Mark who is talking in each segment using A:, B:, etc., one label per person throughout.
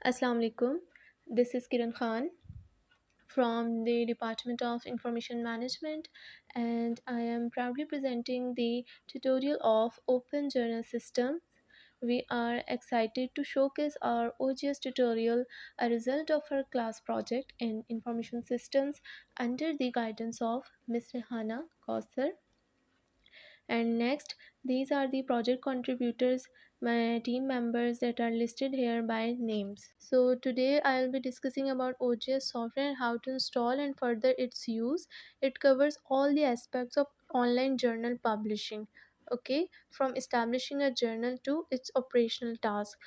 A: Assalamu alaikum. This is Kiran Khan from the Department of Information Management, and I am proudly presenting the tutorial of Open Journal System. We are excited to showcase our OGS tutorial, a result of our class project in Information Systems under the guidance of Ms. Rehana Kausar. And next, these are the project contributors, my team members that are listed here by names. So today I'll be discussing about OGS software and how to install and further its use. It covers all the aspects of online journal publishing. Okay, from establishing a journal to its operational task.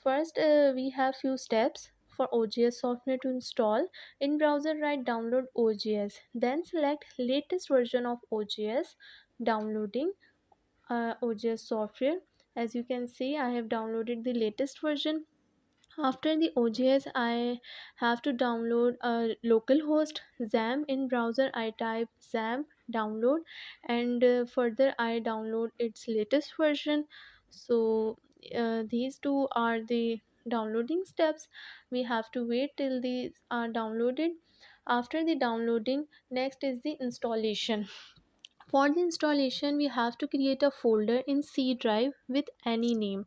A: First, we have few steps for OGS software to install. In browser, write download OGS, then select latest version of OGS. Downloading OGS software. As you can see, I have downloaded the latest version. After the OGS, I have to download a localhost XAMPP. In browser, I type XAMPP download, and further I download its latest version. So these two are the downloading steps. We have to wait till these are downloaded. After the downloading, next is the installation. For the installation, we have to create a folder in C drive with any name.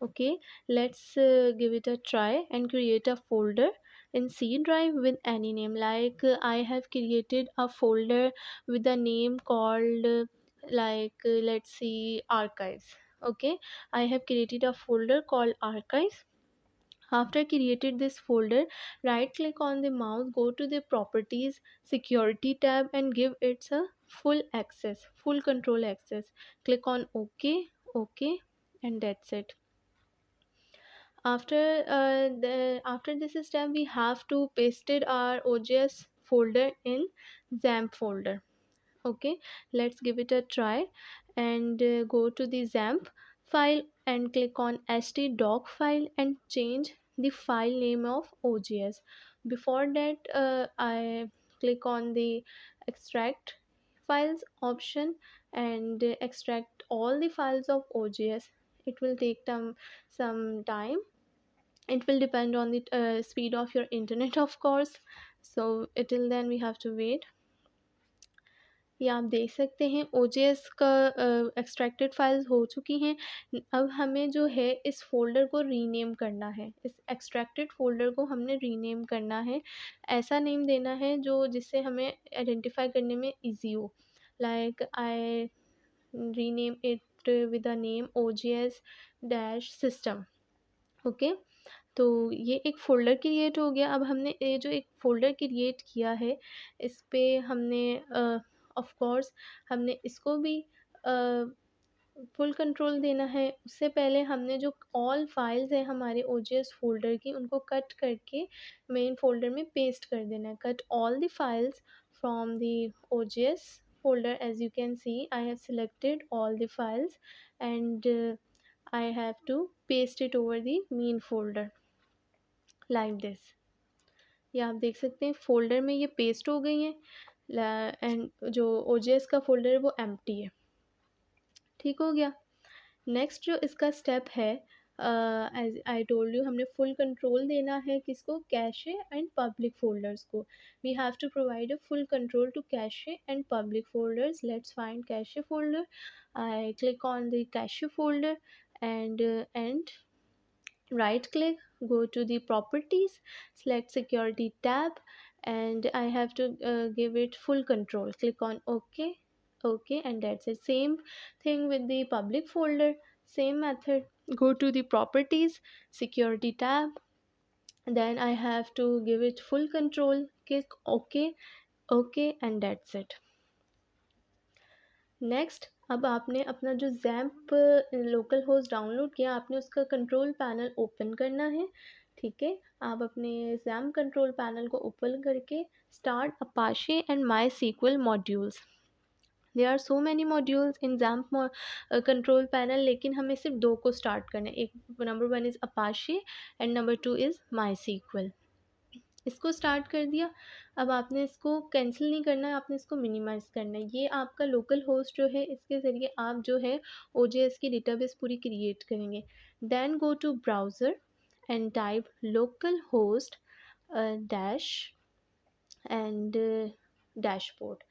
A: Okay, let's give it a try and create a folder in C drive with any name. Like I have created a folder with a name called let's see, archives. Okay, I have created a folder called archives. After created this folder, right click on the mouse, go to the properties security tab and give it a full control access. Click on OK, and that's it. After this step, we have to pasted our OGS folder in XAMPP folder. Okay, let's give it a try and go to the XAMPP file and click on htdoc file and change the file name of OGS. Before that, I click on the extract files option and extract all the files of OGS. It will take some time. It will depend on the speed of your internet, of course. So till then we have to wait. ये आप देख सकते हैं OGS का extracted files हो चुकी हैं. अब हमें जो है इस फोल्डर को रीनेम करना है. इस एक्सट्रैक्टेड फोल्डर को हमने रीनेम करना है. ऐसा नेम देना है जो जिससे हमें आइडेंटिफाई करने में इजी हो. Like I rename it with the name OGS-system. Okay, तो ये एक फ़ोल्डर क्रिएट हो गया. अब हमने ये जो एक फ़ोल्डर क्रिएट किया है, इस पे हमने ऑफ़ कोर्स हमने इसको भी फुल कंट्रोल देना है. उससे पहले हमने जो ऑल फाइल्स हैं हमारे OGS फ़ोल्डर की, उनको कट करके मेन फ़ोल्डर में पेस्ट कर देना है. Cut all the files from the OGS folder. As you can see, I have selected all the files and I have to paste it over the main folder like this. ये आप देख सकते हैं folder में ये paste हो गई हैं एंड जो OGS का फोल्डर है वो एम्प्टी है. ठीक हो गया. नेक्स्ट जो इसका स्टेप है, एज आई टोल्ड यू, हमने फुल कंट्रोल देना है किसको, कैशे एंड पब्लिक फोल्डर्स को. We have to provide a full control to cache and public folders. Let's find cache folder. I click on the cache folder and right click, go to the properties, select security tab, and I have to give it full control. Click on OK, and that's it. Same thing with the public folder, same method. Go to the properties security tab, then I have to give it full control. Click OK, and that's it. Next, अब आपने अपना जो XAMPP local host download किया, आपने उसका control panel open करना है. ठीक है, आप अपने XAMPP कंट्रोल पैनल को ओपन करके start Apache and MySQL modules. There are so many modules in XAMPP control panel, लेकिन हमें सिर्फ 2 को स्टार्ट करना है. एक number 1 is Apache and number 2 is MySQL. इसको स्टार्ट कर दिया. अब आपने इसको कैंसिल नहीं करना है, आपने इसको मिनिमाइज़ करना है. ये आपका लोकल होस्ट जो है, इसके ज़रिए आप जो है OGS की डेटाबेस पूरी क्रिएट करेंगे. Then go to browser and type localhost dash and dashboard.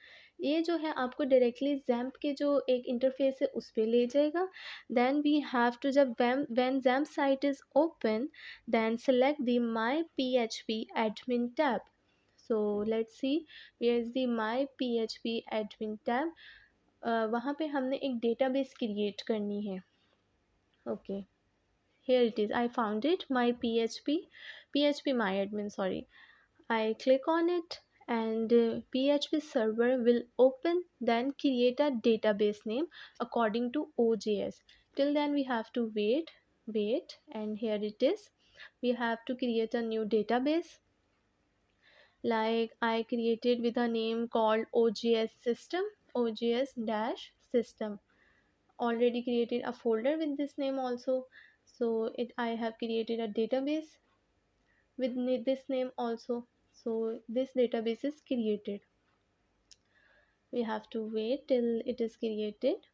A: ये जो है आपको डायरेक्टली जैम्प के जो एक इंटरफेस है उस पे ले जाएगा। देन वी हैव टू जब when XAMPP site is open then select the my P H P admin tab. So let's see where is the my P H P admin tab. वहाँ पे हमने एक डेटाबेस क्रिएट करनी है। Okay, here it is, I found it, my php my admin, sorry. I click on it and PHP server will open, then create a database name according to OJS. Till then we have to wait, and here it is. We have to create a new database, like I created with a name called OJS system, OJS dash system. Already created a folder with this name also. So I have created a database with this name also. So this database is created. We have to wait till it is created.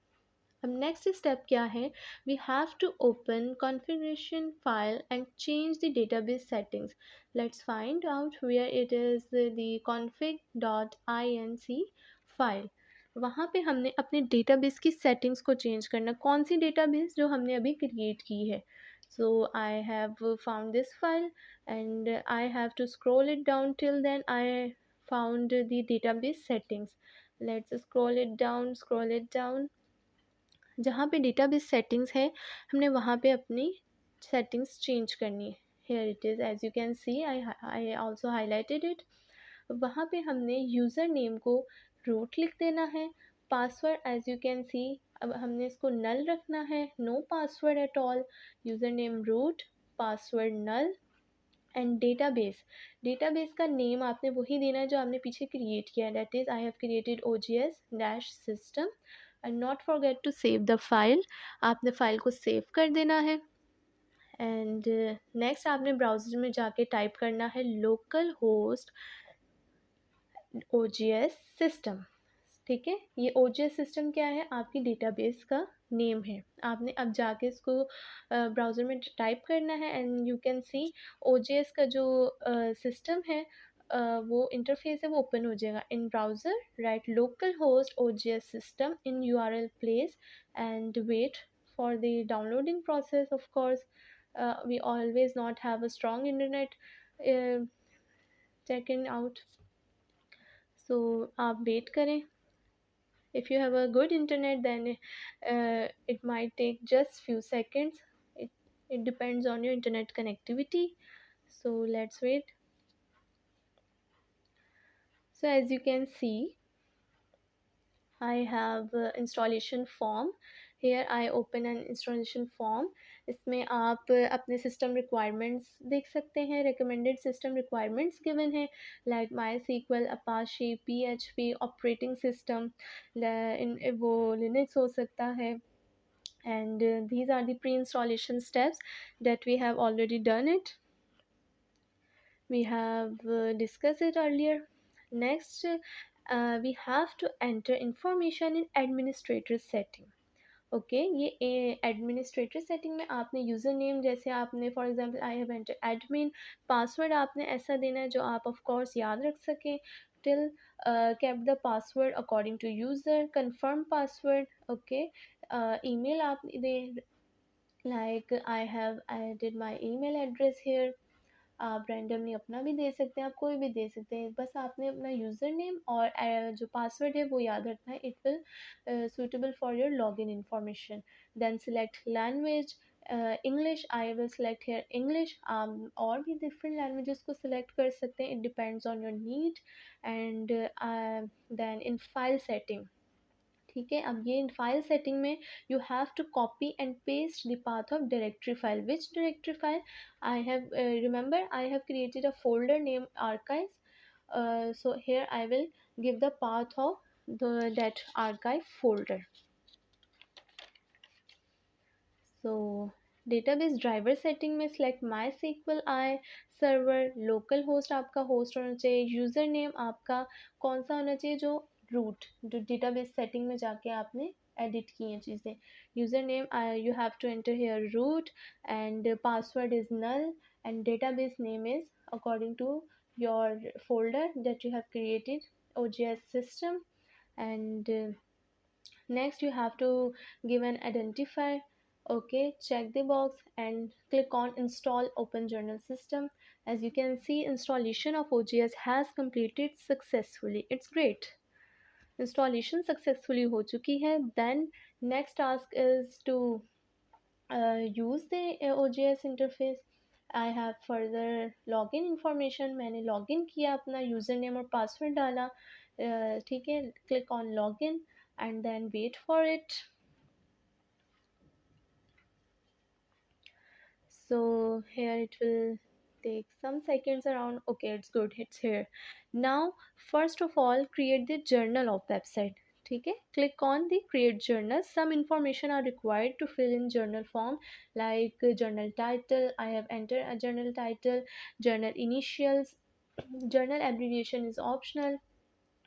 A: अब next step क्या है? We have to open configuration file and change the database settings. Let's find out where it is, the config.inc file. वहाँ पे हमने अपने database की settings को change करना। कौन सी डेटाबेस? जो हमने अभी क्रिएट की है। So I have found this file and I have to scroll it down. Till then I found the database settings. Let's scroll it down. जहाँ पे डेटाबेस सेटिंग्स है हमने वहाँ पे अपनी सेटिंग्स चेंज करनी है। Here it is, as you can see I also highlighted it. वहाँ पे हमने यूज़र नेम को रूट लिख देना है। Password as you can see, अब हमने इसको नल रखना है, no password at all. User name root, password null, and database का नेम आपने वही देना है जो आपने पीछे क्रिएट किया है। That is I have created OGS dash system and not forget to save the file. आपने फाइल को सेव कर देना है। एंड नेक्स्ट आपने ब्राउज़र में जाके टाइप करना है लोकल होस्ट OGS सिस्टम। ठीक है, ये OGS सिस्टम क्या है? आपकी डेटाबेस का नेम है। आपने अब जाके इसको ब्राउज़र में टाइप करना है and you can C OGS का जो सिस्टम है वो इंटरफेस है वो ओपन हो जाएगा। In browser write local host OGS system in URL place and wait for the downloading process. Of course, we always not have a strong internet checking out, so आप wait करें। If you have a good internet then it might take just few seconds. It depends on your internet connectivity. So let's wait. So as you can see I have installation form. Here I open an installation form. इसमें आप अपने system requirements देख सकते हैं। Recommended system requirements given है like MySQL, Apache, PHP, operating system, वो Linux हो सकता है। And these are the pre-installation steps that we have already done it. We have discussed it earlier. Next we have to enter information in administrator setting. Okay ये administrator setting में आपने user name, जैसे आपने for example I have enter admin. Password आपने ऐसा देना है जो आप ऑफ कोर्स याद रख सकें। Till keep the password according to user, confirm password. Okay, email आप दे, like I have added my email address here. आप रैंडमली अपना भी दे सकते हैं, आप कोई भी दे सकते हैं। बस आपने अपना यूज़र नेम और जो पासवर्ड है वो याद रखना है। It will suitable for your login information. Then select language, English. I will select here English. और भी different languages को select कर सकते हैं, it depends on your need. And then in file setting, ठीक है। अब ये फाइल सेटिंग में you have to copy and paste the path of directory file. Which directory file? I have remember I have created a folder name archives. So here I will give the path of that archive folder. So database driver setting में select MySQL I server, local host आपका host होना चाहिए, user name आपका कौन सा होना चाहिए जो रूट, जो डेटाबेस सेटिंग में जाके आपने एडिट की हैं चीज़ें. User name, you have to enter here root, and password is null, and database name is according to your folder that you have created, OGS system. And next you have to give an identifier. Okay, check the box and click on install open journal system. As you can see, installation of OGS has completed successfully. It's great. Installation successfully हो चुकी है. Then next task is to use the OGS interface. I have further login information. मैंने login किया, अपना username और password डाला. ठीक है, click on login and then wait for it. So here it will take some seconds around. Okay, it's good, it's here. Now first of all, create the journal of website. ठीक है, click on the create journal. Some information are required to fill in journal form, like journal title. I have entered a journal title. Journal initials. Journal abbreviation is optional.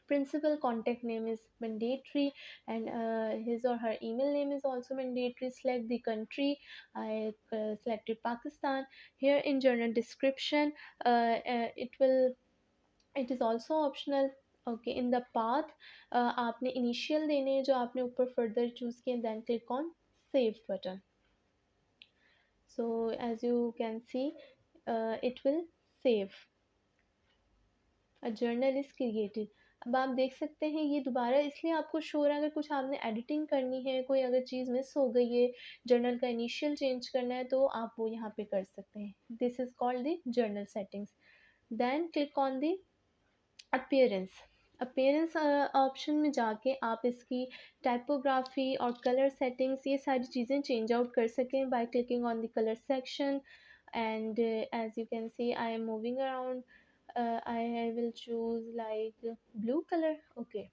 A: Principal contact name is mandatory, and his or her email name is also mandatory. Select the country. I selected Pakistan. Here in journal description, it is also optional. Okay, in the path, आपने initial देने हैं जो आपने ऊपर further choose किए, then click on save button. So as you can see, it will save. A journal is created. अब आप देख सकते हैं ये दोबारा इसलिए आपको शो हो रहा है, अगर कुछ आपने एडिटिंग करनी है, कोई अगर चीज़ मिस हो गई है, जर्नल का इनिशियल चेंज करना है, तो आप वो यहाँ पे कर सकते हैं. This is called the journal settings. Then click on the appearance. Appearance option में जाके आप इसकी टाइपोग्राफी और कलर सेटिंग्स, ये सारी चीज़ें चेंज आउट कर सकें by clicking on the colour section. And as you can see, I am moving around. I will choose like blue color. Okay,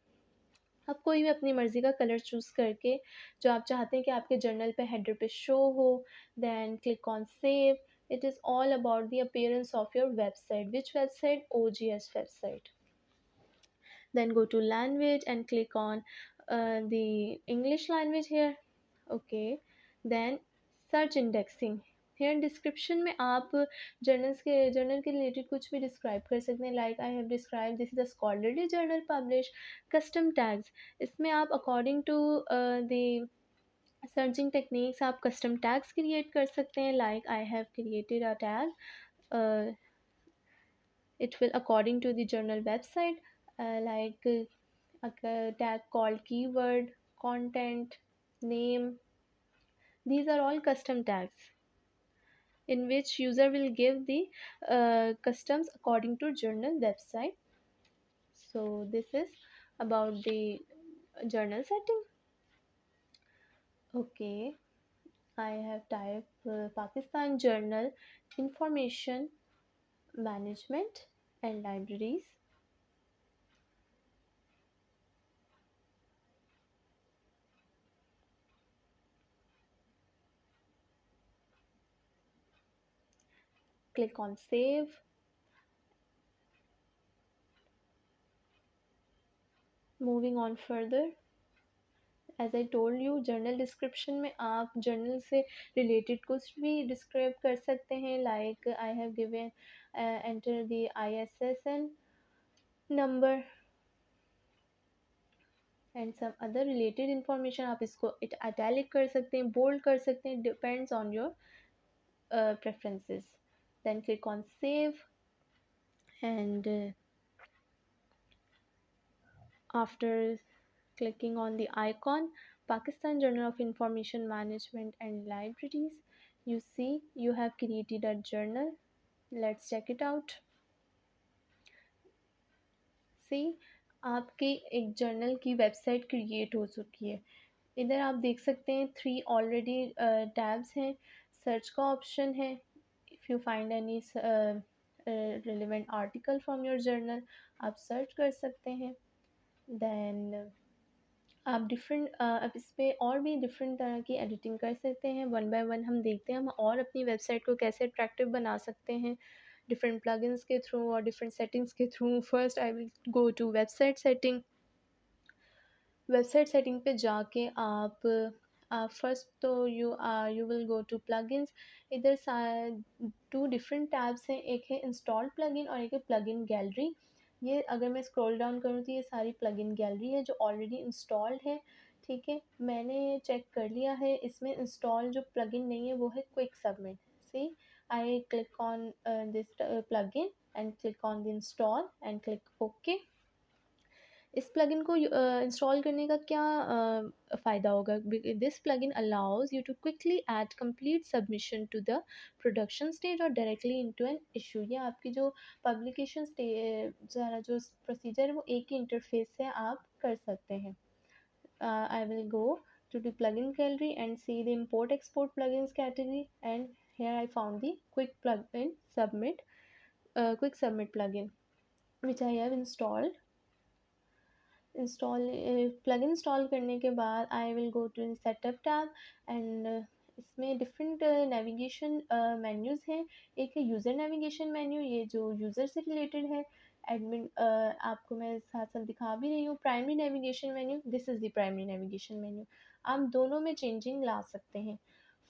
A: आप कोई भी अपनी मर्ज़ी का कलर चूज़ करके जो आप चाहते हैं कि आपके जर्नल पे हेडर पे शो हो. Then click on save. It is all about the appearance of your website. Which website? OGS website. Then go to language and click on the English language here. Okay, then search indexing. Here description में आप journal के related कुछ भी describe कर सकते हैं. Like I have describe this is a scholarly journal publish. Custom tags, इसमें आप according to the searching techniques आप कस्टम टैग्स क्रिएट कर सकते हैं. Like I have created a tag. It will according to the journal website, like a tag called keyword, content, name. These are all custom tags in which user will give the customs according to journal website. So this is about the journal setting. Okay, I have typed Pakistan Journal Information Management and Libraries. Click on save. Moving on further, as I told you, journal description में आप journal से related कुछ भी describe कर सकते हैं. Like I have given enter the ISSN number and some other related information. आप इसको इटैलिक कर सकते हैं, बोल्ड कर सकते हैं, depends on your preferences. Then click on save and after clicking on the icon Pakistan Journal of Information Management and Libraries, you see you have created a journal. Let's check it out. See, आपकी एक journal की website create हो चुकी है. इधर आप देख सकते हैं 3 ऑलरेडी टैब्स हैं. सर्च का ऑप्शन है. If you find any relevant article from your journal, आप सर्च कर सकते हैं. देन आप डिफरेंट अब इस पर और भी डिफरेंट तरह की एडिटिंग कर सकते हैं. वन बाय वन हम देखते हैं हम और अपनी वेबसाइट को कैसे अट्रैक्टिव बना सकते हैं डिफरेंट प्लगइन्स के थ्रू और डिफरेंट सेटिंग्स के through. First I will go to website setting. Website setting पे जाके आप फर्स्ट तो you will go to plugins. इधर टू डिफरेंट टैब्स हैं, एक है इंस्टॉल प्लगइन और एक है प्लगइन गैलरी। ये अगर मैं स्क्रॉल डाउन करूँ तो ये सारी प्लगइन गैलरी है जो ऑलरेडी इंस्टॉल्ड है। ठीक है, मैंने चेक कर लिया है, इसमें इंस्टॉल जो प्लगइन नहीं है वो है quick submit. See, I click on this plugin and click on the install and click okay. इस प्लगइन को इंस्टॉल करने का क्या फ़ायदा होगा? This plugin allows you to quickly add complete submission to the production stage और directly into an issue. ये आपकी जो पब्लिकेशन सारा जो प्रोसीजर है वो एक ही इंटरफेस से आप कर सकते हैं। आई will go to the plugin gallery and see the import export plugins category, and here I found the quick submit plugin which I have installed। Install plugin install करने के बाद I will go to setup tab and इसमें different navigation menus हैं। एक है user navigation menu, ये जो user से रिलेटेड है। एडमिन आपको मैं साथ साथ दिखा भी रही हूँ। Primary navigation menu, this is the primary navigation menu. आप दोनों में चेंजिंग ला सकते हैं।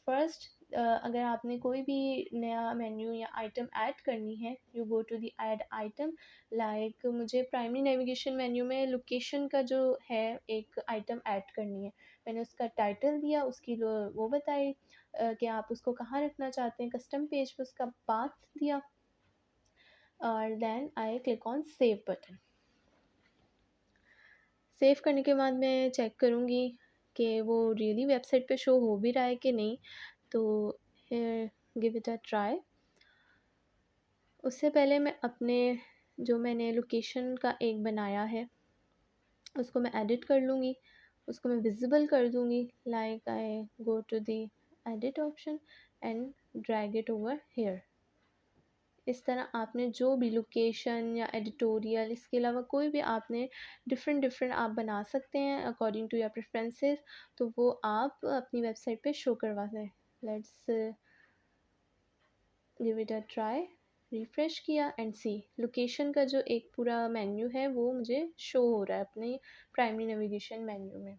A: फर्स्ट, अगर आपने कोई भी नया मेन्यू या आइटम ऐड करनी है, you go to the add item. Like मुझे प्राइमरी नेविगेशन मेन्यू में लोकेशन का जो है एक आइटम ऐड करनी है। मैंने उसका टाइटल दिया, उसकी वो बताई कि आप उसको कहाँ रखना चाहते हैं। कस्टम पेज पे उसका पाथ दिया और then I click on save button. Save करने के बाद मैं चेक करूँगी कि वो रियली वेबसाइट पे शो हो भी रहा है कि नहीं। तो गिव इट अ ट्राई। उससे पहले मैं अपने जो मैंने लोकेशन का एक बनाया है उसको मैं एडिट कर लूँगी, उसको मैं विजिबल कर दूँगी। Like I go to the edit option and drag it over here. इस तरह आपने जो भी लोकेशन या एडिटोरियल, इसके अलावा कोई भी आपने डिफरेंट डिफरेंट आप बना सकते हैं अकॉर्डिंग टू योर प्रेफरेंसेस। तो वो आप अपनी वेबसाइट पे शो करवा दें। Let's give it a try. Refresh किया एंड सी, लोकेशन का जो एक पूरा मेन्यू है वो मुझे शो हो रहा है अपने प्राइमरी नेविगेशन मेन्यू में।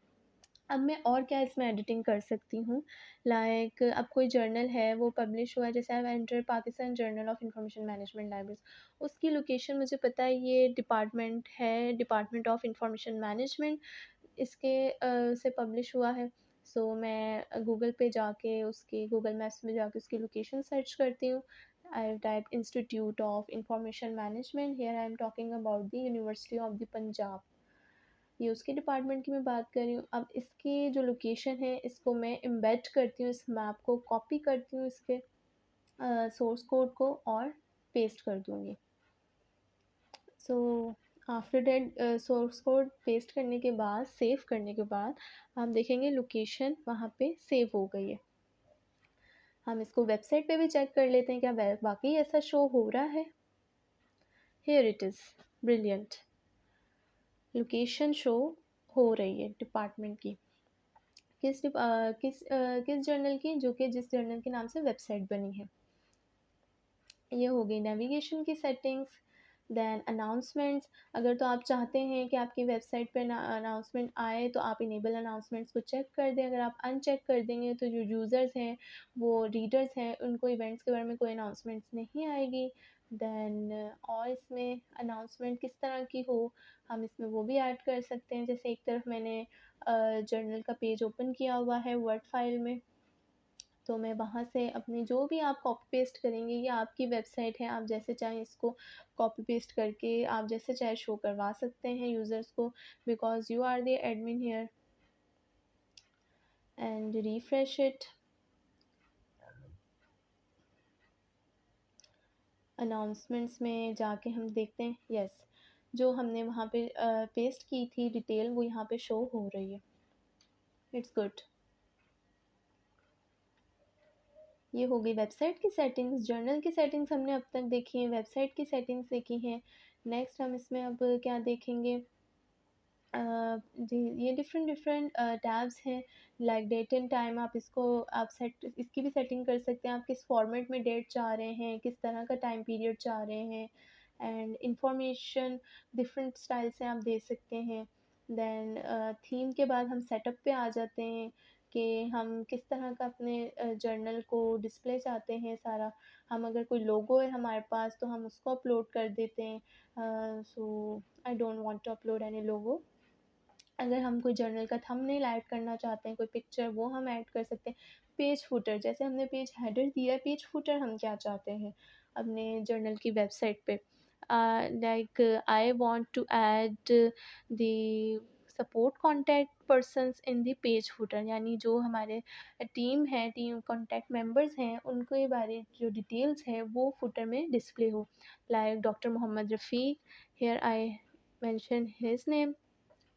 A: अब मैं और क्या इसमें एडिटिंग कर सकती हूँ। लाइक अब कोई जर्नल है वो पब्लिश हुआ है, जैसे I enter Pakistan journal of information management libraries, उसकी लोकेशन मुझे पता है, ये डिपार्टमेंट है, डिपार्टमेंट ऑफ इंफॉर्मेशन मैनेजमेंट इसके से पब्लिश हुआ है। सो मैं गूगल पे जाके उसकी गूगल मैप्स में जाके उसकी लोकेशन सर्च करती हूँ। I type institute of information management, here I am talking about the university of the Punjab. ये उसके डिपार्टमेंट की मैं बात कर रही हूँ। अब इसकी जो लोकेशन है इसको मैं एम्बेड करती हूँ, इस मैप को कॉपी करती हूँ इसके सोर्स कोड को और पेस्ट कर दूँगी। So after that source code paste करने के बाद, सेव करने के बाद आप देखेंगे लोकेशन वहाँ पे सेव हो गई है। हम इसको वेबसाइट पे भी चेक कर लेते हैं क्या वाकई ऐसा शो हो रहा है। Here it is, brilliant, location show हो रही है डिपार्टमेंट की। किस जर्नल की, जो कि जिस जर्नल के नाम से वेबसाइट बनी है। ये हो गई नेविगेशन की सेटिंग्स। देन अनाउंसमेंट्स, अगर तो आप चाहते हैं कि आपकी वेबसाइट पर अनाउंसमेंट आए तो आप इनेबल अनाउंसमेंट्स को चेक कर दें। अगर आप अनचेक कर देंगे तो जो यूज़र्स हैं, वो रीडर्स हैं, उनको इवेंट्स के बारे में कोई अनाउंसमेंट्स नहीं आएगी। देन और इसमें अनाउंसमेंट किस तरह की हो, हम इसमें वो भी ऐड कर सकते हैं। जैसे एक तरफ मैंने जर्नल का पेज ओपन किया हुआ है वर्ड फाइल में, तो मैं वहाँ से अपनी जो भी आप कॉपी पेस्ट करेंगे, ये आपकी वेबसाइट है, आप जैसे चाहें इसको कॉपी पेस्ट करके आप जैसे चाहे शो करवा सकते हैं यूज़र्स को, because you are the admin here. And refresh it. Announcements में जाके हम देखते हैं, यस, जो हमने वहाँ पे पेस्ट की थी डिटेल वो यहाँ पे शो हो रही है। It's good. ये हो गई वेबसाइट की सेटिंग्स। जर्नल की सेटिंग्स हमने अब तक देखी हैं, वेबसाइट की सेटिंग्स देखी हैं। नेक्स्ट हम इसमें अब क्या देखेंगे, जी, ये डिफरेंट डिफरेंट टैब्स हैं। लाइक डेट एंड टाइम, आप इसको आप सेट इसकी भी सेटिंग कर सकते हैं, आप किस फॉर्मेट में डेट चाह रहे हैं, किस तरह का टाइम पीरियड चाह रहे हैं। एंड इंफॉर्मेशन डिफरेंट स्टाइल से आप दे सकते हैं। देन थीम के बाद हम सेटअप पे आ जाते हैं कि हम किस तरह का अपने जर्नल को डिस्प्ले चाहते हैं सारा। हम अगर कोई लोगो है हमारे पास तो हम उसको अपलोड कर देते हैं। So I don't want to upload any logo. अगर हम कोई जर्नल का थंबनेल ऐड करना चाहते हैं, कोई पिक्चर, वो हम ऐड कर सकते हैं। पेज फुटर, जैसे हमने पेज हेडर दिया है, पेज फुटर हम क्या चाहते हैं अपने जर्नल की वेबसाइट पे। Like I want to add the support contact persons in the page footer, यानी जो हमारे टीम है, टीम कॉन्टैक्ट मेंबर्स हैं, उनके बारे जो डिटेल्स है वो फुटर में डिस्प्ले हो। Like doctor Mohammad Rafiq, here I mention his name,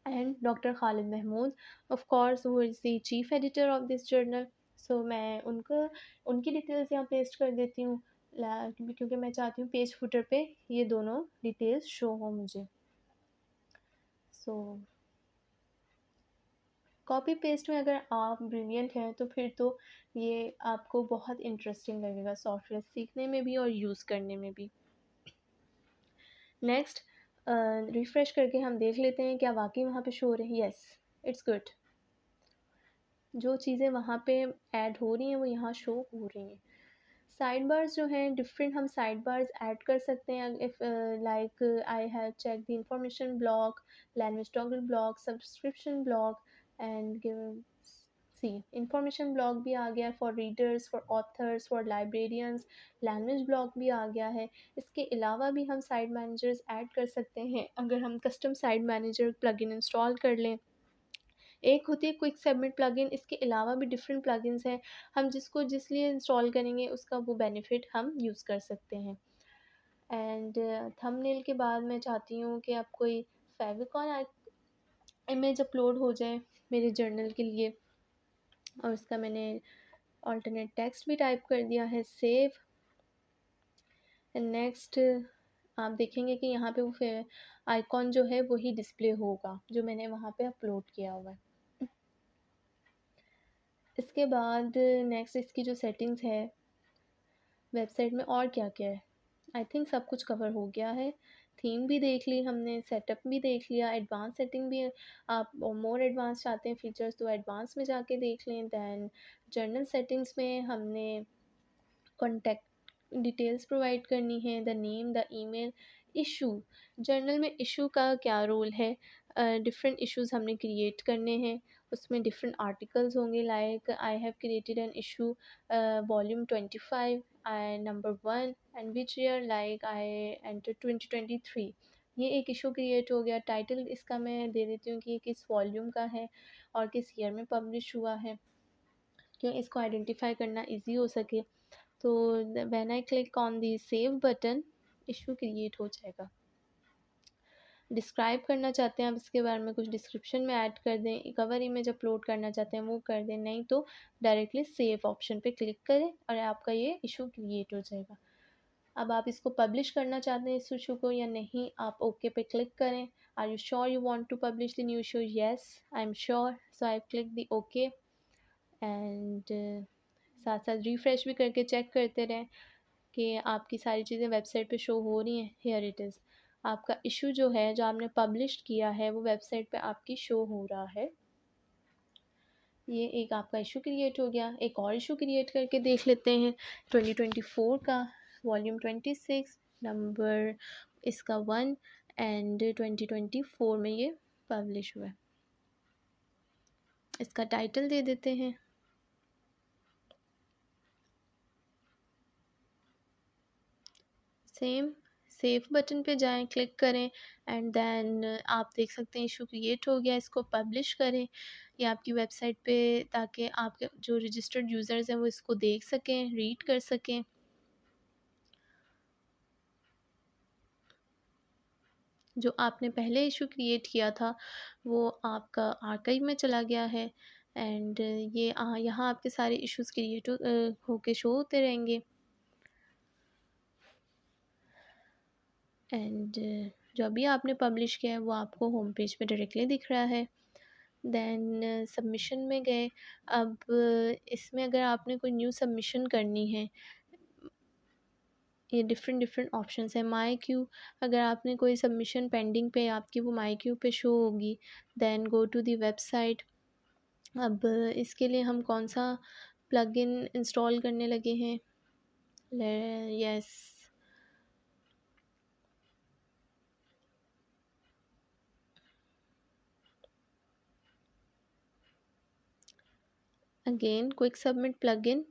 A: and Dr. Khalid Mahmood, of course, who is the chief editor of this journal. So मैं उनको उनकी डिटेल्स यहाँ पेस्ट कर देती हूँ, क्योंकि मैं चाहती हूँ पेज फुटर पे ये दोनों डिटेल्स शो हो मुझे। सो कॉपी पेस्ट में अगर आप ब्रिलियंट हैं तो फिर तो ये आपको बहुत इंटरेस्टिंग लगेगा सॉफ्टवेयर सीखने में भी और यूज़ करने में भी। नेक्स्ट रिफ़्रेश करके हम देख लेते हैं क्या वाकई वहाँ पे शो हो रही है। Yes, it's good. जो चीज़ें वहाँ पे ऐड हो रही हैं वो यहाँ शो हो रही हैं। साइड बार्स जो हैं डिफरेंट, हम साइड बार्स ऐड कर सकते हैं। If like I have check the information block, language toggle block, subscription block and see information block भी आ गया for readers, for authors, for librarians. Language block भी आ गया है। इसके अलावा भी हम साइड मैनेजर्स ऐड कर सकते हैं अगर हम custom side manager plugin install कर लें। एक होती है क्विक सबमिट प्लगइन, इसके अलावा भी डिफरेंट प्लगइन्स हैं। हम जिसको जिस लिए इंस्टॉल करेंगे उसका वो बेनिफिट हम यूज़ कर सकते हैं। एंड थंबनेल के बाद मैं चाहती हूँ कि अब कोई फेविकॉल इमेज अपलोड हो जाए मेरे जर्नल के लिए, और उसका मैंने ऑल्टरनेट टेक्स्ट भी टाइप कर दिया है। Save and next. आप देखेंगे कि यहाँ पे वो आइकॉन जो है वही डिस्प्ले होगा जो मैंने वहाँ पे अपलोड किया हुआ है। इसके बाद नेक्स्ट इसकी जो सेटिंग्स है वेबसाइट में और क्या क्या है, आई थिंक सब कुछ कवर हो गया है। थीम भी देख ली हमने, सेटअप भी देख लिया, एडवांस सेटिंग भी। आप मोर एडवांस चाहते हैं फीचर्स तो एडवांस में जाके देख लें। दैन जर्नल सेटिंग्स में हमने कॉन्टैक्ट डिटेल्स प्रोवाइड करनी है, the name, the email. Issue, journal में इशू का क्या रोल है। डिफरेंट इश्यूज़ हमने क्रिएट करने हैं, उसमें डिफरेंट आर्टिकल्स होंगे। Like I have created an issue volume 25 number 1 and which year, like I enter 2023। ये एक इशू क्रिएट हो गया। टाइटल इसका मैं दे देती हूँ कि किस वॉल्यूम का है और किस ईयर में पब्लिश हुआ है, क्यों इसको आइडेंटिफाई करना ईजी हो सके। तो when I click on the save button, issue create हो जाएगा। डिस्क्राइब करना चाहते हैं आप इसके बारे में, कुछ डिस्क्रिप्शन में ऐड कर दें। कवर इमेज अपलोड करना चाहते हैं वो कर दें, नहीं तो डायरेक्टली सेव ऑप्शन पे क्लिक करें और आपका ये इशू क्रिएट हो जाएगा। अब आप इसको पब्लिश करना चाहते हैं इस इशू को या नहीं, आप ओके पे क्लिक करें। Are you sure you want to publish the new issue? Yes, I am sure, so I click the okay. And साथ साथ रिफ़्रेश भी करके चेक करते रहें कि आपकी सारी चीज़ें वेबसाइट पे शो हो रही हैं। हियर इट इज़, आपका इशू जो है जो आपने पब्लिश किया है वो वेबसाइट पे आपकी शो हो रहा है। ये एक आपका इशू क्रिएट हो गया। एक और इशू क्रिएट करके देख लेते हैं 2024 का, वॉल्यूम 26 नंबर इसका 1 एंड 2024 में ये पब्लिश हुआ है। इसका टाइटल दे देते हैं। सेम, सेव बटन पे जाएं, क्लिक करें एंड देन आप देख सकते हैं इशू क्रिएट हो गया। इसको पब्लिश करें ये आपकी वेबसाइट पे, ताकि आपके जो रजिस्टर्ड यूज़र्स हैं वो इसको देख सकें, रीड कर सकें। जो आपने पहले इशू क्रिएट किया था वो आपका आर्काइव में चला गया है एंड ये यहाँ आपके सारे इश्यूज़ क्रिएट होके शो होते रहेंगे। एंड जो अभी आपने पब्लिश किया है वो आपको होम पेज पे डायरेक्टली दिख रहा है। देन सबमिशन में गए। अब इसमें अगर आपने कोई न्यू सबमिशन करनी है ये डिफरेंट डिफरेंट ऑप्शंस हैं। माई क्यू, अगर आपने कोई सबमिशन पेंडिंग पे आपकी वो माई क्यू पे शो होगी। Then go to the website. अब इसके लिए हम कौन सा प्लगइन इंस्टॉल करने लगे हैं? Yes, again quick submit plugin.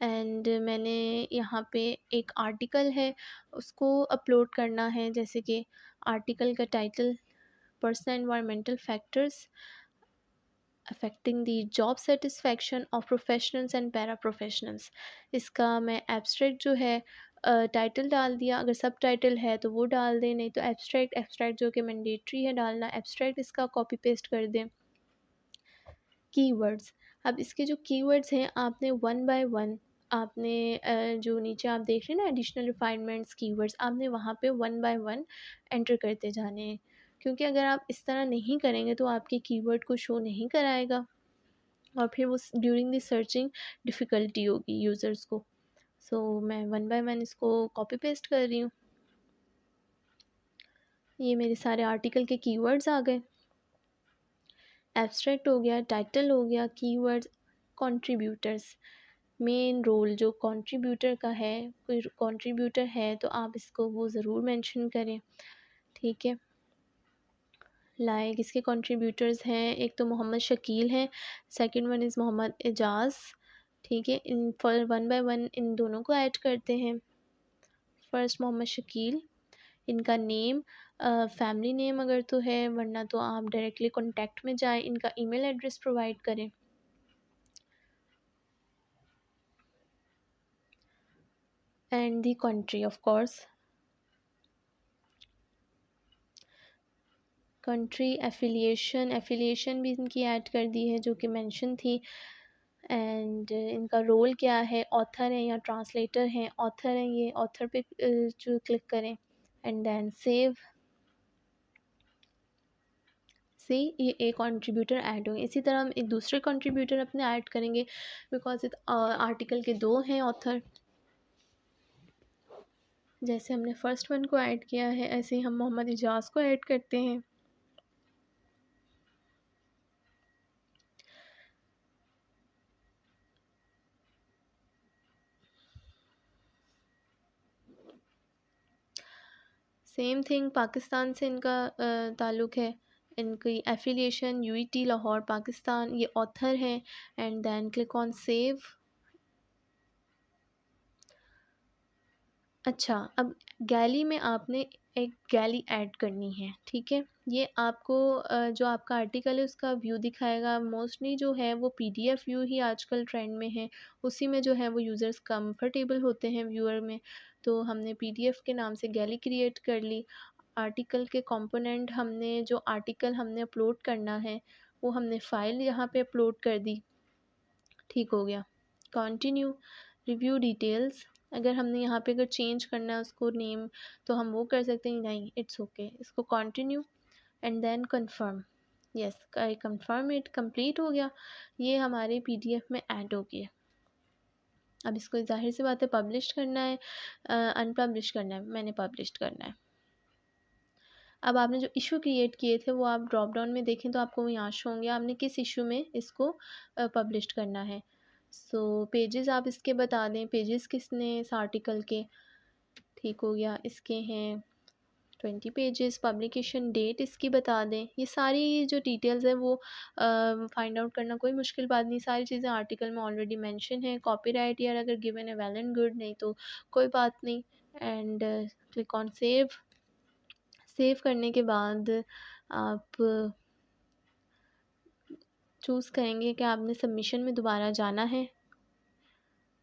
A: And मैंने यहाँ पे एक आर्टिकल है उसको अपलोड करना है, जैसे कि आर्टिकल का title personal environmental factors affecting the job satisfaction of professionals and para professionals. इसका मैं एब्स्ट्रैक्ट जो है टाइटल डाल दिया, अगर सब टाइटल है तो वो डाल दें, नहीं तो एब्स्ट्रैक्ट, एब्स्ट्रैक्ट जो कि मैंडेटरी है डालना, एब्स्ट्रैक्ट इसका कॉपी पेस्ट कर दें। कीवर्ड्स, अब इसके जो कीवर्ड्स हैं आपने वन बाय वन आपने जो नीचे आप देख रहे हैं ना एडिशनल रिफाइनमेंट्स कीवर्ड्स, आपने वहाँ पे वन बाय वन एंटर करते जाने हैं, क्योंकि अगर आप इस तरह नहीं करेंगे तो आपके कीवर्ड को शो नहीं कराएगा और फिर वो ड्यूरिंग द सर्चिंग डिफ़िकल्टी होगी यूज़र्स को। सो मैं वन बाय वन इसको कॉपी पेस्ट कर रही हूँ। ये मेरे सारे आर्टिकल के कीवर्ड्स आ गए। एब्स्ट्रैक्ट हो गया, टाइटल हो गया, कीवर्ड्स, कंट्रीब्यूटर्स, मेन रोल जो कंट्रीब्यूटर का है, कोई कंट्रीब्यूटर है तो आप इसको वो ज़रूर मेंशन करें, ठीक है। लाइक इसके कंट्रीब्यूटर्स हैं, एक तो मोहम्मद शकील हैं, सेकंड वन इज़ मोहम्मद एजाज़, ठीक है। In for one by one in दोनों को ऐड करते हैं। फर्स्ट मोहम्मद शकील, इनका नेम फैमिली नेम अगर तो है, वरना तो आप डायरेक्टली कॉन्टैक्ट में जाएं, इनका ईमेल एड्रेस प्रोवाइड करें। And the country of course, country, affiliation भी इनकी ऐड कर दी है जो कि मेंशन थी। एंड इनका रोल क्या है, ऑथर है या ट्रांसलेटर हैं, ऑथर हैं ये, ऑथर पे जो क्लिक करें एंड देन सेव। से ये एक कंट्रीब्यूटर ऐड होंगे। इसी तरह हम एक दूसरे कंट्रीब्यूटर अपने ऐड करेंगे, बिकॉज आर्टिकल के दो हैं ऑथर। जैसे हमने फर्स्ट वन को ऐड किया है, ऐसे ही हम मोहम्मद इजाज़ को ऐड करते हैं। सेम थिंग, पाकिस्तान से इनका ताल्लुक़ है, इनकी एफिलिएशन यूईटी लाहौर पाकिस्तान, ये ऑथर हैं। And then click on save. अच्छा, अब गैली में आपने एक गैली ऐड करनी है, ठीक है। ये आपको जो आपका आर्टिकल है उसका व्यू दिखाएगा। मोस्टली जो है वो पीडीएफ व्यू ही आजकल ट्रेंड में है, उसी में जो है वो यूज़र्स कंफर्टेबल होते हैं व्यूअर में। तो हमने पीडीएफ के नाम से गैली क्रिएट कर ली। आर्टिकल के कंपोनेंट, हमने जो आर्टिकल हमने अपलोड करना है वो हमने फ़ाइल यहाँ पे अपलोड कर दी, ठीक हो गया। कंटिन्यू, रिव्यू डिटेल्स, अगर हमने यहाँ पे अगर चेंज करना है उसको नेम तो हम वो कर सकते हैं, नहीं इट्स ओके। इसको continue and then confirm. Yes, I confirm it, complete हो गया। ये हमारे पीडीएफ में ऐड हो गया। अब इसको ज़ाहिर सी बात है पब्लिश करना है, अनपब्लिश करना है, मैंने पब्लिश करना है। अब आपने जो इशू क्रिएट किए थे वो आप ड्रॉप डाउन में देखें तो आपको वो यहाँ शो होंगे, आपने किस इशू में इसको पब्लिश करना है। सो पेजेस आप इसके बता दें, पेजेस किसने इस आर्टिकल के, ठीक हो गया। इसके हैं 20 पेजेस, पब्लिकेशन डेट इसकी बता दें। ये सारी जो डिटेल्स है वो फाइंड आउट करना कोई मुश्किल बात नहीं, सारी चीज़ें आर्टिकल में ऑलरेडी मेंशन है। कॉपीराइट ईयर अगर गिवन है वेल एंड गुड, नहीं तो कोई बात नहीं। And click on save. Save करने के बाद आप चूज़ करेंगे कि आपने सबमिशन में दोबारा जाना है,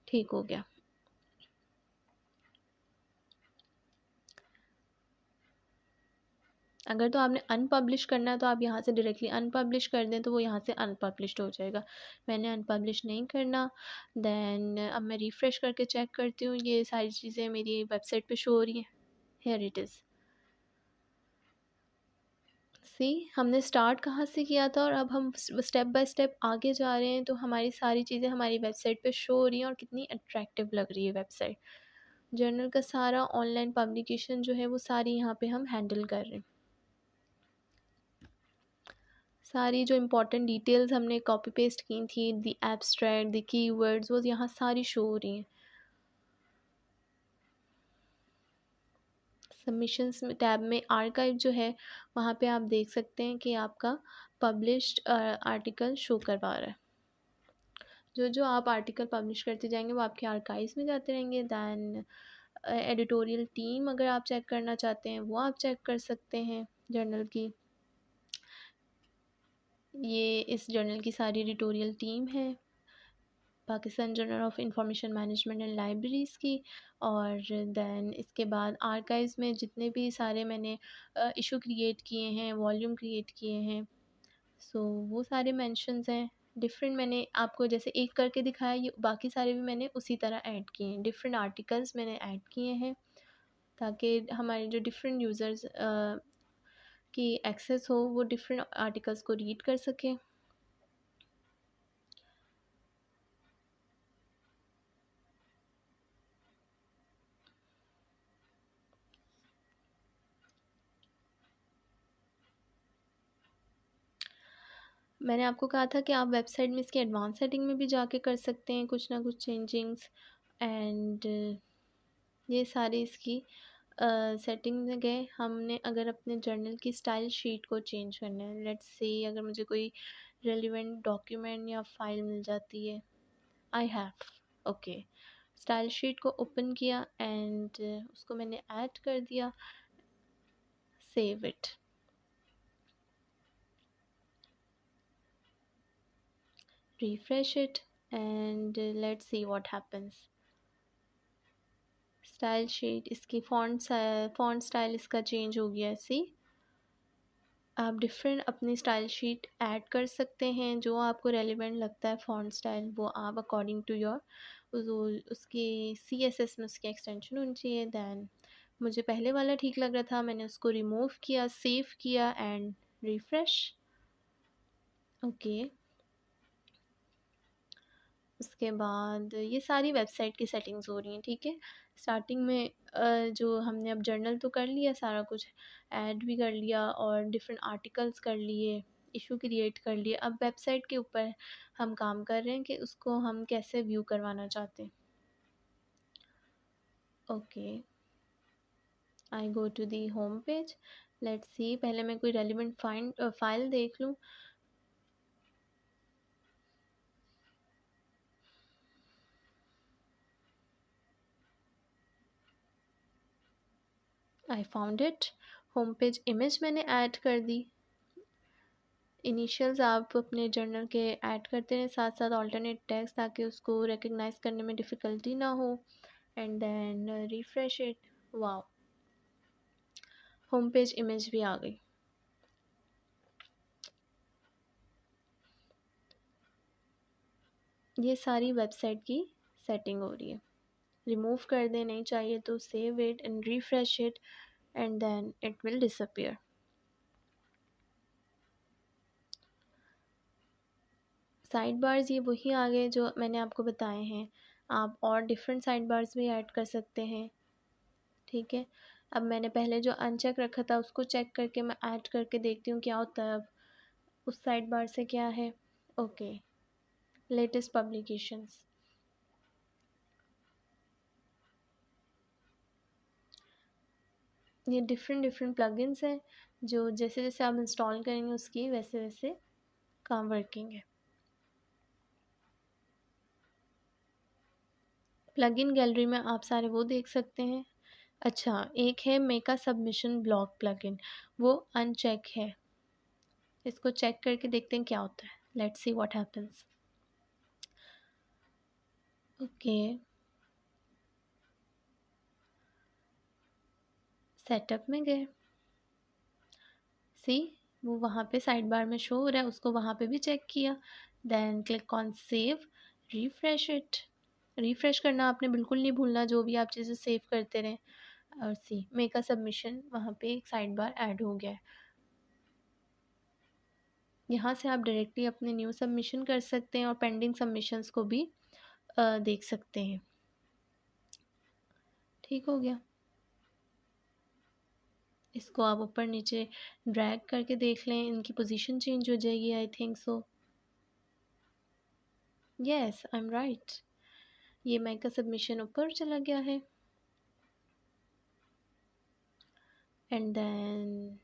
A: ठीक हो गया। अगर तो आपने अनपब्लिश करना है तो आप यहाँ से डायरेक्टली अनपब्लिश कर दें तो वो यहाँ से अनपब्लिश्ड हो जाएगा। मैंने अनपब्लिश नहीं करना। देन अब मैं रिफ़्रेश करके चेक करती हूँ, ये सारी चीज़ें मेरी वेबसाइट पे शो हो रही हैं। Here it is. सी, हमने स्टार्ट कहाँ से किया था और अब हम स्टेप बाय स्टेप आगे जा रहे हैं, तो हमारी सारी चीज़ें हमारी वेबसाइट पे शो हो रही हैं और कितनी अट्रैक्टिव लग रही है वेबसाइट। जर्नल का सारा ऑनलाइन पब्लिकेशन जो है वो सारी यहाँ पे हम हैंडल कर रहे हैं। सारी जो इम्पोर्टेंट डिटेल्स हमने कॉपी पेस्ट की थी, द एब्स्ट्रैक्ट, द कीवर्ड्स, वो यहाँ सारी शो हो रही हैं। सबमिशंस में टैब में आर्काइव जो है वहाँ पे आप देख सकते हैं कि आपका पब्लिश्ड आर्टिकल शो करवा रहा है। जो जो आप आर्टिकल पब्लिश करते जाएंगे वो आपके आर्काइव्स में जाते रहेंगे। दैन एडिटोरियल टीम अगर आप चेक करना चाहते हैं वो आप चेक कर सकते हैं जर्नल की। ये इस जर्नल की सारी एडिटोरियल टीम है Pakistan journal of information management and libraries की। और दैन इसके बाद आर्काइव्स में जितने भी सारे मैंने इशू क्रिएट किए हैं, वॉल्यूम क्रिएट किए हैं, सो वो सारे मेंशंस हैं। डिफरेंट मैंने आपको जैसे एक करके दिखाया, ये बाकी सारे भी मैंने उसी तरह ऐड किए हैं। डिफरेंट आर्टिकल्स मैंने ऐड किए हैं ताकि हमारे जो डिफरेंट यूज़र्स की एक्सेस हो वो डिफरेंट आर्टिकल्स को रीड कर सकें। मैंने आपको कहा था कि आप वेबसाइट में इसकी एडवांस सेटिंग में भी जाके कर सकते हैं कुछ ना कुछ चेंजिंग्स। एंड ये सारी इसकी सेटिंग में गए। हमने अगर अपने जर्नल की स्टाइल शीट को चेंज करना है, लेट्स से अगर मुझे कोई रेलिवेंट डॉक्यूमेंट या फाइल मिल जाती है, I have okay, style sheet को ओपन किया एंड उसको मैंने ऐड कर दिया, save it, refresh it, and let's see what happens। Style sheet इसकी फ़ॉन्ट स्टाइल इसका चेंज हो गया। सी आप डिफरेंट अपनी स्टाइल शीट ऐड कर सकते हैं, जो आपको रेलिवेंट लगता है फ़ॉन्ट स्टाइल वो आप अकॉर्डिंग टू योर उसकी CSS में उसकी एक्सटेंशन होनी चाहिए। दैन मुझे पहले वाला ठीक लग रहा था, मैंने उसको रिमूव किया, सेव किया एंड रिफ़्रेश। ओके, उसके बाद ये सारी वेबसाइट की सेटिंग्स हो रही हैं। ठीक है, स्टार्टिंग में जो हमने अब जर्नल तो कर लिया सारा कुछ, ऐड भी कर लिया और डिफरेंट आर्टिकल्स कर लिए, इशू क्रिएट कर लिए। अब वेबसाइट के ऊपर हम काम कर रहे हैं कि उसको हम कैसे व्यू करवाना चाहते हैं। Okay, I go to the home page. Let's see, पहले मैं कोई रेलिवेंट फाइल देख लूँ। I found it. Home page image मैंने ऐड कर दी। इनिशियल्स आप अपने जर्नल के ऐड करते रहें, साथ साथ ऑल्टरनेट टेक्स्ट, ताकि उसको रिकग्नाइज करने में डिफ़िकल्टी ना हो। And then refresh it. Wow, home page image भी आ गई। ये सारी वेबसाइट की सेटिंग हो रही है। रिमूव कर दें नहीं चाहिए तो save it and refresh it and then it will disappear. Side bars ये वही आ गए जो मैंने आपको बताए हैं। आप और डिफरेंट साइड बार्स भी ऐड कर सकते हैं। ठीक है, अब मैंने पहले जो अनचेक रखा था उसको चेक करके मैं ऐड करके देखती हूँ क्या होता है। अब उस साइड बार से क्या है। Okay, latest publications. ये डिफरेंट डिफरेंट प्लगइन्स हैं जो जैसे जैसे आप इंस्टॉल करेंगे उसकी वैसे वैसे काम वर्किंग है। प्लगइन गैलरी में आप सारे वो देख सकते हैं। अच्छा, एक है make a submission block plugin, वो अनचेक है। इसको चेक करके देखते हैं क्या होता है। Let's see what happens. Okay, setup में गए। सी, वो वहाँ पे साइड बार में शो हो रहा है, उसको वहाँ पे भी चेक किया। Then click on save, refresh it. Refresh करना आपने बिल्कुल नहीं भूलना, जो भी आप चीज़ें सेव करते रहें। और सी, मेक अ सबमिशन, वहाँ पे एक साइड बार ऐड हो गया है। यहाँ से आप डायरेक्टली अपने न्यू सबमिशन कर सकते हैं और पेंडिंग सबमिशंस को भी देख सकते हैं। ठीक हो गया। इसको आप ऊपर नीचे ड्रैग करके देख लें, इनकी पोजीशन चेंज हो जाएगी, I think so. Yes, I am right. ये माइक का सबमिशन ऊपर चला गया है। एंड देन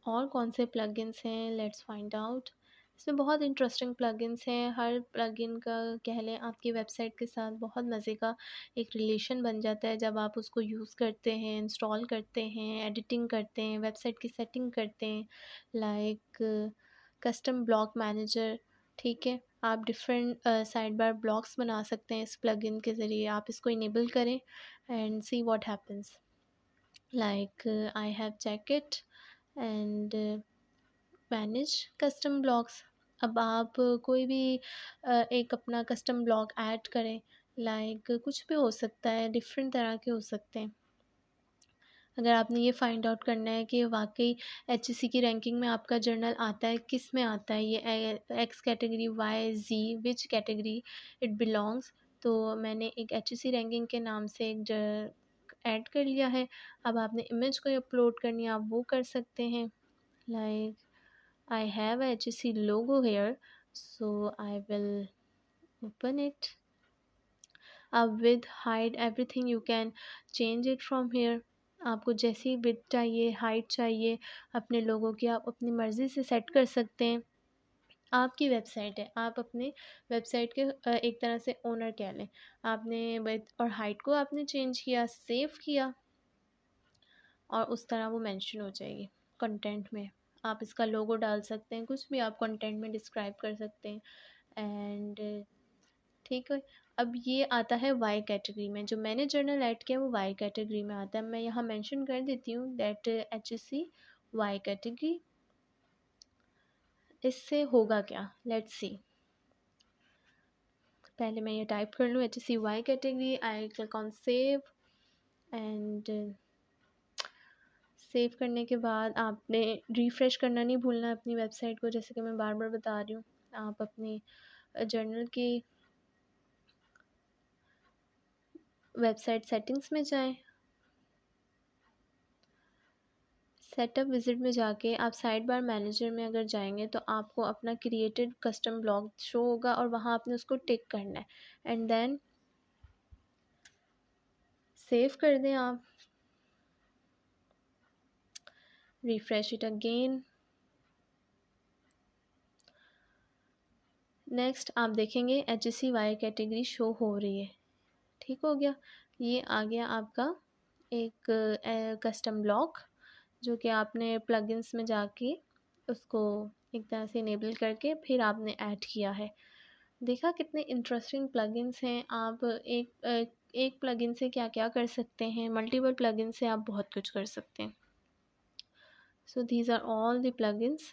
A: और कौन से प्लगइन्स हैं, लेट्स फाइंड आउट। इसमें बहुत इंटरेस्टिंग प्लगइन्स हैं। हर प्लगइन का कह लें आपकी वेबसाइट के साथ बहुत मज़े का एक रिलेशन बन जाता है जब आप उसको यूज़ करते हैं, इंस्टॉल करते हैं, एडिटिंग करते हैं, वेबसाइट की सेटिंग करते हैं। लाइक कस्टम ब्लॉक मैनेजर, ठीक है। आप डिफरेंट साइड बार ब्लॉक्स बना सकते हैं इस प्लगइन के ज़रिए। आप इसको इनेबल करें and see what happens. Like I have check it and manage custom blocks. अब आप कोई भी एक अपना कस्टम ब्लॉक ऐड करें। लाइक कुछ भी हो सकता है, डिफरेंट तरह के हो सकते हैं। अगर आपने ये फाइंड आउट करना है कि वाकई एचईसी की रैंकिंग में आपका जर्नल आता है, किस में आता है, ये X category, Y, G, which category it belongs. तो मैंने एक एचईसी रैंकिंग के नाम से एक ऐड कर लिया है। अब आपने इमेज को अपलोड करनी है, आप वो कर सकते हैं। Like I have a HSC logo here, so I will open it. With height everything you can change it from here. आपको जैसी width चाहिए, height चाहिए अपने लोगों की, आप अपनी मर्ज़ी से सेट कर सकते हैं। आपकी वेबसाइट है, आप अपने वेबसाइट के एक तरह से ओनर कह लें। आपने width और height को आपने चेंज किया, सेव किया और उस तरह वो मेंशन हो जाएगी कंटेंट में। आप इसका लोगो डाल सकते हैं, कुछ भी आप कंटेंट में डिस्क्राइब कर सकते हैं। एंड ठीक है। अब ये आता है वाई कैटेगरी में, जो मैंने जर्नल ऐड किया वो वाई कैटेगरी में आता है। मैं यहाँ मेंशन कर देती हूँ दैट HSC वाई कैटेगरी। इससे होगा क्या, लेट्स सी। पहले मैं ये टाइप कर लूँ HSC Y category. I click on save and save करने के बाद आपने रिफ़्रेश करना नहीं भूलना है अपनी वेबसाइट को, जैसे कि मैं बार बार बता रही हूँ। आप अपनी जर्नल की वेबसाइट सेटिंग्स में जाएं। सेटअप विज़िट में जाके आप साइड बार मैनेजर में अगर जाएंगे तो आपको अपना क्रिएटेड कस्टम ब्लॉग शो होगा और वहाँ आपने उसको टिक करना है एंड देन सेव कर दें आप। Refresh it again. नेक्स्ट आप देखेंगे HSC वाई कैटेगरी शो हो रही है। ठीक हो गया। ये आ गया आपका एक कस्टम ब्लॉक जो कि आपने प्लगइन्स में जाके उसको एक तरह से इनेबल करके फिर आपने ऐड किया है। देखा कितने इंटरेस्टिंग प्लगइन्स हैं। आप एक प्लगइन से क्या क्या कर सकते हैं, मल्टीपल प्लगइन से आप बहुत कुछ कर सकते हैं। So these are all the plugins.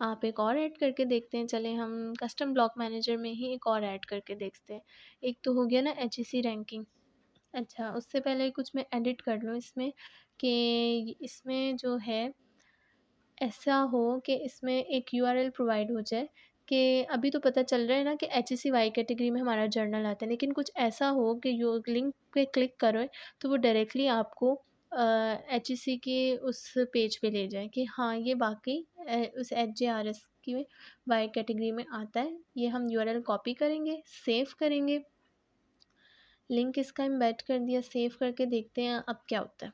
A: आप एक और ऐड करके देखते हैं। चलें हम कस्टम ब्लॉक मैनेजर में ही एक और ऐड करके देखते हैं। एक तो हो गया ना HSC रैंकिंग। अच्छा, उससे पहले कुछ मैं एडिट कर लूँ इसमें कि इसमें जो है ऐसा हो कि इसमें एक URL प्रोवाइड हो जाए कि अभी तो पता चल रहा है ना कि HSC वाई कैटेगरी में हमारा जर्नल आता है, लेकिन कुछ ऐसा हो कि यो लिंक पे क्लिक करो तो वो डायरेक्टली आपको HSC के उस पेज पे ले जाए कि हाँ ये वाकई उस HJRS की वाई कैटेगरी में आता है। ये हम URL कॉपी करेंगे, सेव करेंगे, लिंक इसका एम्बेड कर दिया, सेव करके देखते हैं अब क्या होता है।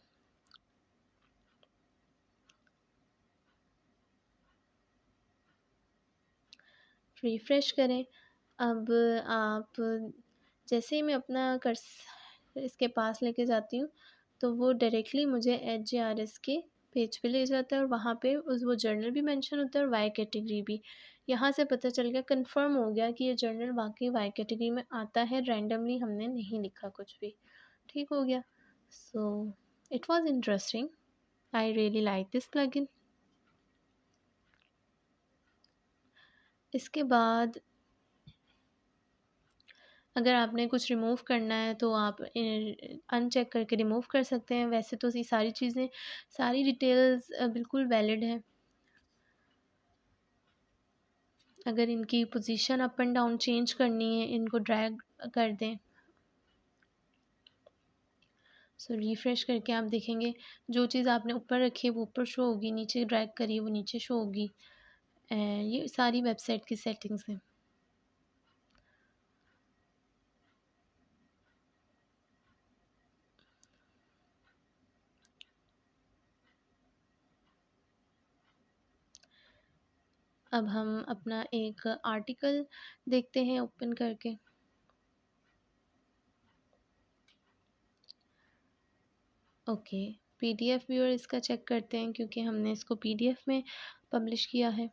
A: रिफ़्रेश करें। अब आप जैसे ही मैं अपना कर्स इसके पास लेके जाती हूँ तो वो डायरेक्टली मुझे HJRS के पेज पे ले जाता है और वहाँ पे उस वो जर्नल भी मेंशन होता है और वाई कैटेगरी भी। यहाँ से पता चल गया, कंफर्म हो गया कि ये जर्नल वाकई वाई कैटेगरी में आता है, रैंडमली हमने नहीं लिखा कुछ भी। ठीक हो गया। So it was interesting. I really like this plugin. इसके बाद अगर आपने कुछ रिमूव करना है तो आप अनचेक करके रिमूव कर सकते हैं। वैसे तो ये सारी चीज़ें, सारी डिटेल्स बिल्कुल वैलिड हैं। अगर इनकी position up and down change करनी है, इनको ड्रैग कर दें। सो रिफ़्रेश करके आप देखेंगे जो चीज़ आपने ऊपर रखी है वो ऊपर शो होगी, नीचे ड्रैग करिए वो नीचे शो होगी। एंड ये सारी वेबसाइट की सेटिंग्स हैं। अब हम अपना एक आर्टिकल देखते हैं ओपन करके। ओके, पीडीएफ व्यूअर इसका चेक करते हैं क्योंकि हमने इसको पीडीएफ में पब्लिश किया है,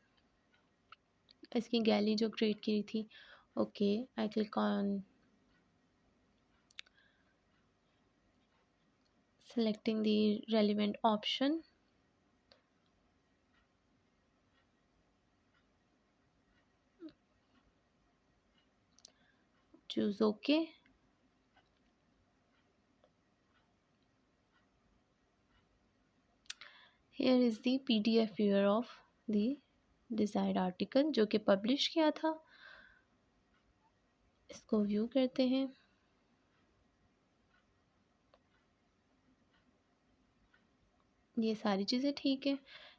A: इसकी गैलरी जो क्रिएट की थी। Okay, I click on selecting the relevant option. Choose OK. Here is the PDF viewer of the desired article जो कि पब्लिश किया था। इसको व्यू करते हैं। ये सारी चीज़ें ठीक है।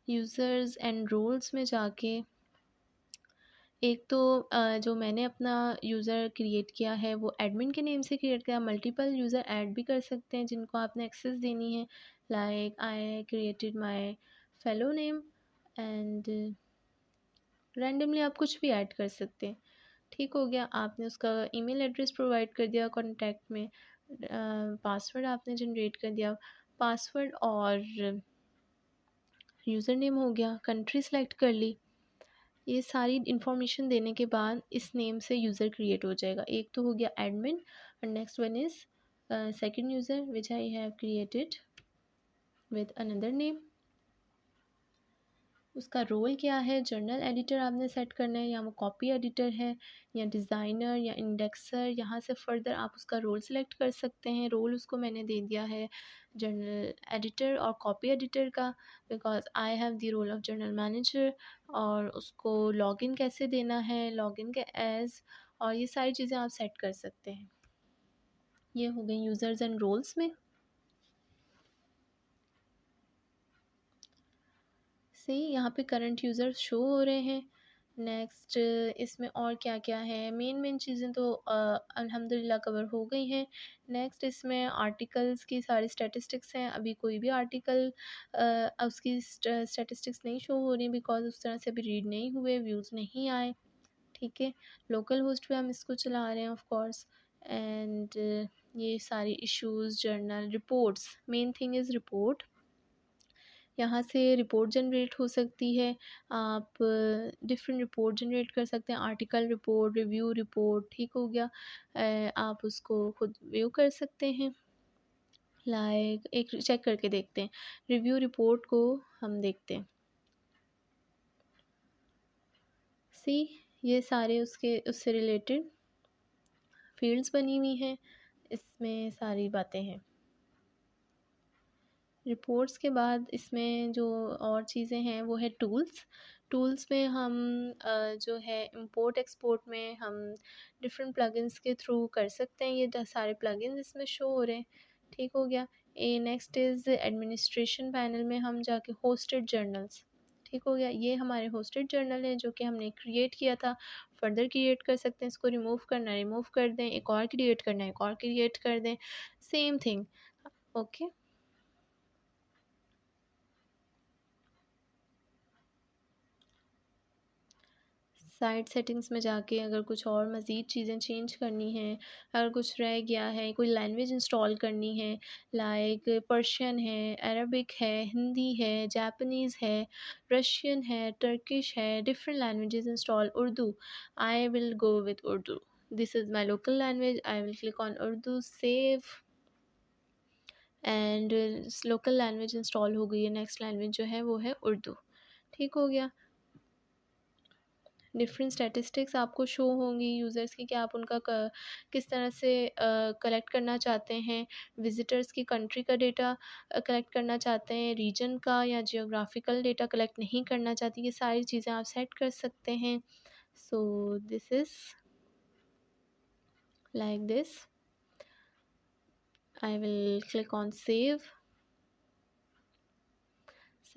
A: यूज़र्स एंड रोल्स में जाके एक तो जो मैंने अपना यूज़र क्रिएट किया है वो एडमिन के नेम से क्रिएट किया। मल्टीपल यूज़र ऐड भी कर सकते हैं जिनको आपने एक्सेस देनी है। Like I created my fellow name and randomly आप कुछ भी ऐड कर सकते हैं। ठीक हो गया, आपने उसका ईमेल एड्रेस प्रोवाइड कर दिया कॉन्टैक्ट में, पासवर्ड आपने जनरेट कर दिया, पासवर्ड और यूज़र नेम हो गया, कंट्री सेलेक्ट कर ली। ये सारी इन्फॉर्मेशन देने के बाद इस नेम से यूज़र क्रिएट हो जाएगा। एक तो हो गया एडमिन और next one is second user which I have created with another name. उसका रोल क्या है, जर्नल एडिटर आपने सेट करना है या वो कॉपी एडिटर है या डिज़ाइनर या इंडेक्सर। यहाँ से फर्दर आप उसका रोल सेलेक्ट कर सकते हैं। रोल उसको मैंने दे दिया है जर्नल एडिटर और कॉपी एडिटर का, because I have the role of journal manager. और उसको लॉगिन कैसे देना है, लॉगिन के एज, और ये सारी चीज़ें आप सेट कर सकते हैं। ये हो गई यूज़र्स एंड रोल्स में। सी यहाँ पे करंट यूज़र्स शो हो रहे हैं। नेक्स्ट इसमें और क्या क्या है, मेन चीज़ें तो अल्हम्दुलिल्लाह कवर हो गई हैं। नेक्स्ट इसमें आर्टिकल्स की सारी स्टैटिस्टिक्स हैं। अभी कोई भी आर्टिकल उसकी स्टैटिस्टिक्स नहीं शो हो रही बिकॉज उस तरह से अभी रीड नहीं हुए, व्यूज़ नहीं आए। ठीक है, लोकल होस्ट पे हम इसको चला रहे हैं ऑफ कोर्स। एंड ये सारी issues, journal, reports, main thing is report. यहाँ से रिपोर्ट जनरेट हो सकती है। आप डिफरेंट रिपोर्ट जनरेट कर सकते हैं, आर्टिकल रिपोर्ट, रिव्यू रिपोर्ट। ठीक हो गया, आप उसको खुद व्यू कर सकते हैं। लाइक एक चेक करके देखते हैं, रिव्यू रिपोर्ट को हम देखते हैं। सी ये सारे उससे रिलेटेड फील्ड्स बनी हुई हैं, इसमें सारी बातें हैं। रिपोर्ट्स के बाद इसमें जो और चीज़ें हैं वो है टूल्स। टूल्स में हम जो है इंपोर्ट एक्सपोर्ट में हम डिफरेंट प्लगइन्स के थ्रू कर सकते हैं। ये सारे प्लगइन्स इसमें शो हो रहे हैं। ठीक हो गया। A next is administration panel में हम जाके होस्टेड जर्नल्स। ठीक हो गया, ये हमारे होस्टेड जर्नल है जो कि हमने क्रिएट किया था। फर्दर क्रिएट कर सकते हैं, इसको रिमूव करना है रिमूव कर दें, एक और क्रिएट करना है एक और क्रिएट कर दें, same thing. Okay, site settings में जाके अगर कुछ और मज़ीद चीज़ें चेंज करनी हैं, अगर कुछ रह गया है, कोई लैंग्वेज इंस्टॉल करनी है, लाइक पर्शियन है, अरबिक है, हिंदी है, जापानीज़ है, रशियन है, टर्किश है, different languages install, Urdu, I will go with Urdu. This is my local language, I will click on Urdu, save, and local language install हो गई है। नेक्स्ट लैंग्वेज जो है वो है उर्दू। ठीक हो गया। डिफरेंट स्टैटिस्टिक्स आपको शो होंगी यूज़र्स की, कि आप उनका किस तरह से कलेक्ट करना चाहते हैं। विज़िटर्स की कंट्री का डेटा कलेक्ट करना चाहते हैं, रीजन का या जियोग्राफिकल डेटा कलेक्ट नहीं करना चाहती, ये सारी चीज़ें आप सेट कर सकते हैं। So this is like this. I will click on save.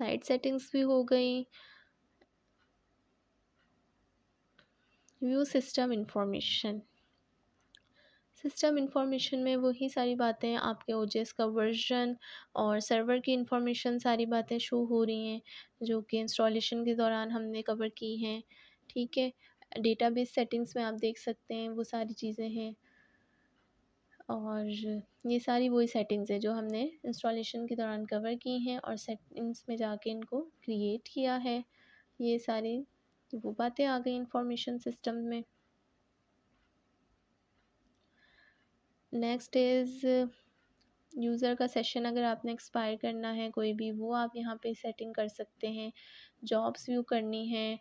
A: Site settings भी हो गई. View system information. System information में वही सारी बातें, आपके ओजेस का वर्जन और सर्वर की इंफॉर्मेशन, सारी बातें शो हो रही हैं जो कि इंस्टॉलेशन के दौरान हमने कवर की हैं. ठीक है. डेटाबेस सेटिंग्स में आप देख सकते हैं वो सारी चीज़ें हैं. और ये सारी वही सेटिंग्स है जो हमने इंस्टॉलेशन के दौरान कवर की हैं और सेटिंग्स में जाके इनको क्रिएट किया है. ये सारी वो बातें आ गई इंफॉर्मेशन सिस्टम में. नेक्स्ट इज़ यूज़र का सेशन. अगर आपने एक्सपायर करना है कोई भी, वो आप यहाँ पे सेटिंग कर सकते हैं. जॉब्स व्यू करनी है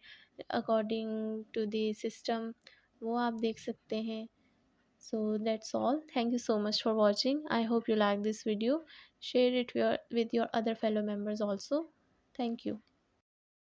A: अकॉर्डिंग टू द सिस्टम, वो आप देख सकते हैं. So that's all. Thank you so much for watching. I hope you like this video. Share it with your other fellow members also. Thank you.